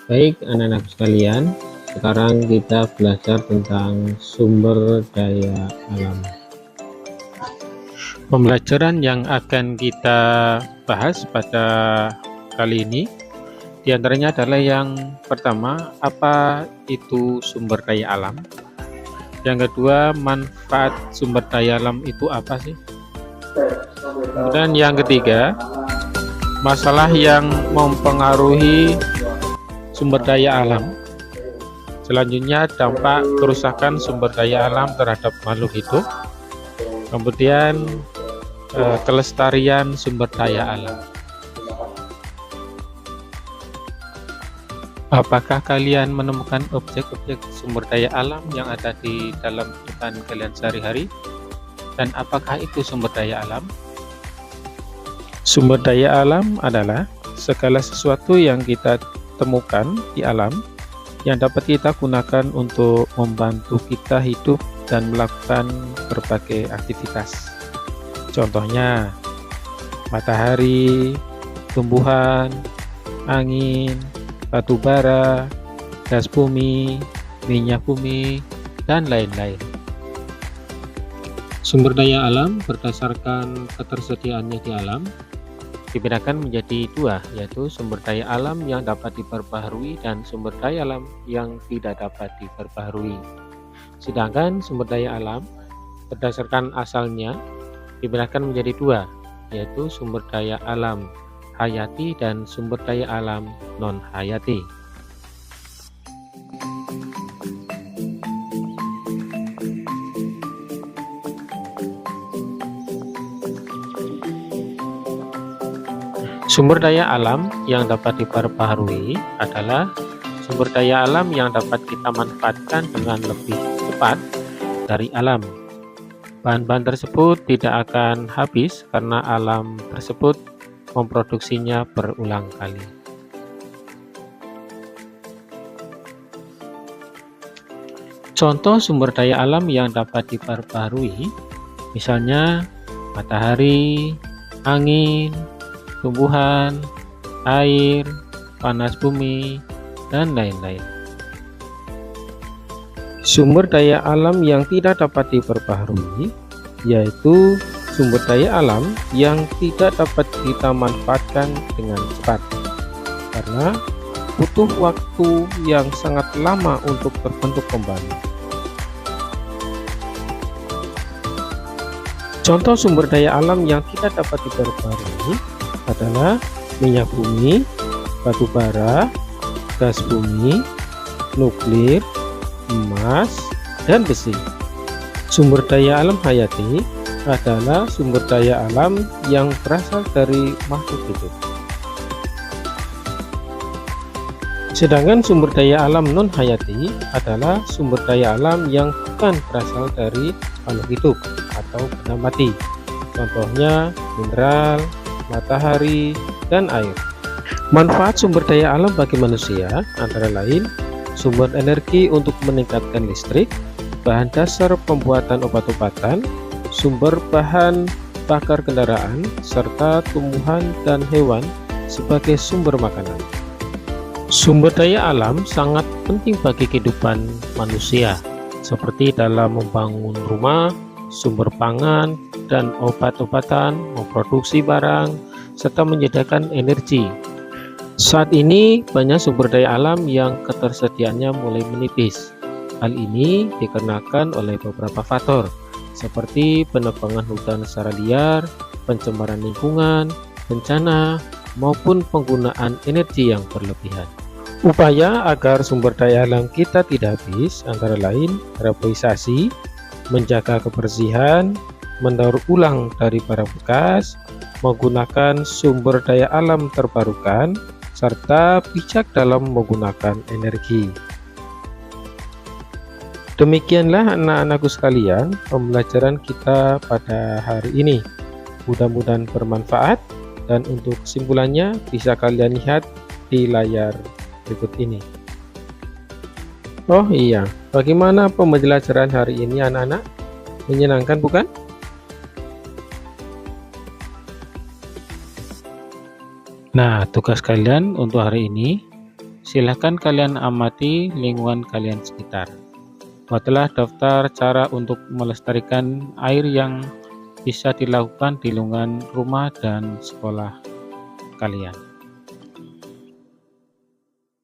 Baik, anak-anak sekalian, sekarang kita belajar tentang sumber daya alam. Pembelajaran yang akan kita bahas pada kali ini diantaranya adalah yang pertama, apa itu sumber daya alam? Yang kedua, manfaat sumber daya alam itu apa sih? Dan yang ketiga, masalah yang mempengaruhi sumber daya alam. Selanjutnya, dampak kerusakan sumber daya alam terhadap makhluk hidup. Kemudian kelestarian sumber daya alam. Apakah kalian menemukan objek-objek sumber daya alam yang ada di dalam kehidupan kalian sehari-hari? Dan apakah itu sumber daya alam? Sumber daya alam adalah segala sesuatu yang kita temukan di alam yang dapat kita gunakan untuk membantu kita hidup dan melakukan berbagai aktivitas. Contohnya matahari, tumbuhan, angin, batu bara, gas bumi, minyak bumi, dan lain-lain. Sumber daya alam berdasarkan ketersediaannya di alam dibedakan menjadi dua, yaitu sumber daya alam yang dapat diperbaharui dan sumber daya alam yang tidak dapat diperbaharui. Sedangkan sumber daya alam berdasarkan asalnya dibedakan menjadi dua, yaitu sumber daya alam hayati dan sumber daya alam non-hayati. Sumber daya alam yang dapat diperbaharui adalah sumber daya alam yang dapat kita manfaatkan dengan lebih cepat dari alam. Bahan-bahan tersebut tidak akan habis karena alam tersebut memproduksinya berulang kali. Contoh sumber daya alam yang dapat diperbaharui, misalnya matahari, angin, tumbuhan, air, panas bumi, dan lain-lain. Sumber daya alam yang tidak dapat diperbaharui yaitu sumber daya alam yang tidak dapat kita manfaatkan dengan cepat karena butuh waktu yang sangat lama untuk terbentuk kembali. Contoh sumber daya alam yang tidak dapat diperbaharui adalah minyak bumi, batu bara, gas bumi, nuklir, emas, dan besi. Sumber daya alam hayati adalah sumber daya alam yang berasal dari makhluk hidup. Sedangkan sumber daya alam non-hayati adalah sumber daya alam yang bukan berasal dari makhluk hidup atau benda mati. Contohnya mineral, matahari, dan air. Manfaat sumber daya alam bagi manusia antara lain sumber energi untuk meningkatkan listrik, bahan dasar pembuatan obat-obatan, sumber bahan bakar kendaraan, serta tumbuhan dan hewan sebagai sumber makanan. Sumber daya alam sangat penting bagi kehidupan manusia, seperti dalam membangun rumah, sumber pangan, dan obat-obatan, memproduksi barang, serta menyediakan energi. Saat ini banyak sumber daya alam yang ketersediaannya mulai menipis. Hal ini dikarenakan oleh beberapa faktor, seperti penebangan hutan secara liar, pencemaran lingkungan, bencana, maupun penggunaan energi yang berlebihan. Upaya agar sumber daya alam kita tidak habis antara lain reboisasi, menjaga kebersihan, mendaur ulang dari barang bekas, menggunakan sumber daya alam terbarukan, serta bijak dalam menggunakan energi. Demikianlah anak-anakku sekalian pembelajaran kita pada hari ini. Mudah-mudahan bermanfaat dan untuk kesimpulannya bisa kalian lihat di layar berikut ini. Oh iya, bagaimana pembelajaran hari ini anak-anak? Menyenangkan bukan? Nah, tugas kalian untuk hari ini Silahkan kalian amati lingkungan kalian sekitar. Buatlah daftar cara untuk melestarikan air yang bisa dilakukan di lingkungan rumah dan sekolah kalian.